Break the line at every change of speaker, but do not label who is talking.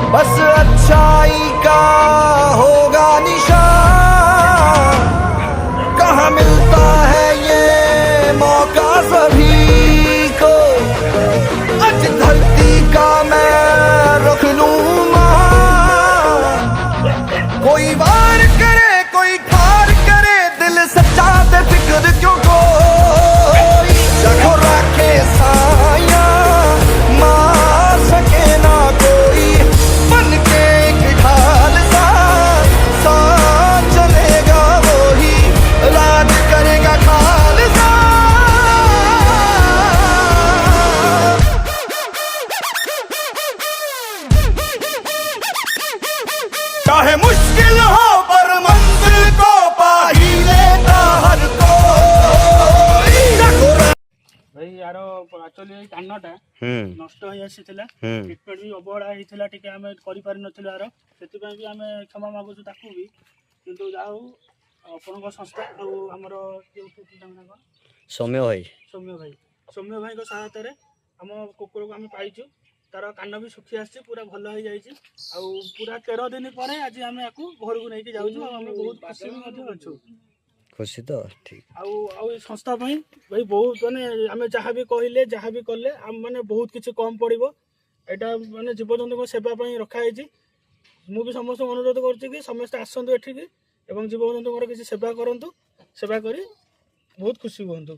बस अच्छाई का होगा निशान, कहाँ मिलता है ये मौका सभी को, आज धरती का मैं रख लूं मान। कोई वार करे कोई ठार करे, दिल सच्चा ते फिक्र क्यों कोई, रखो रखे साया मार सके ना कोई, बन के एक ढाल सा साथ चलेगा वही, राज करेगा खालसा। चाहे मुश्किल हो पर मंजिल को पा ही लेता हर कोई।
भाई यार एक्चुअली कानटा नष्ट हो आसीला, ट्रिटमेंट भी अवहेला होता टी आम कर यार से भी आम क्षमा मागुचु ताकू भी, किंतु जाऊ आपण संस्था आमर
सौम्य भाई
सौम्य भाई सहायतार आम कुकुर को आम पाइचु, तार कान भी सुखी आसी पूरा भल हो जाए, पूरा 13 दिन पर आज आम या घर को लेकिन जाऊँ, आम बहुत खुशी भी अच्छु
खुशी तो ठीक।
आउ संस्था भाई बहुत माने आम जहाँ भी कहले जहाँ भी कले आम मैंने बहुत किसी कम पड़ो, यहाँ मानने जीवजंतु सेवाई रखाई। मु भी समस्त अनुरोध कर समस्ते आसतु एठिकी एवं जीवजंतु किसी सेवा करूँ, सेवा करी बहुत खुशी हूँ।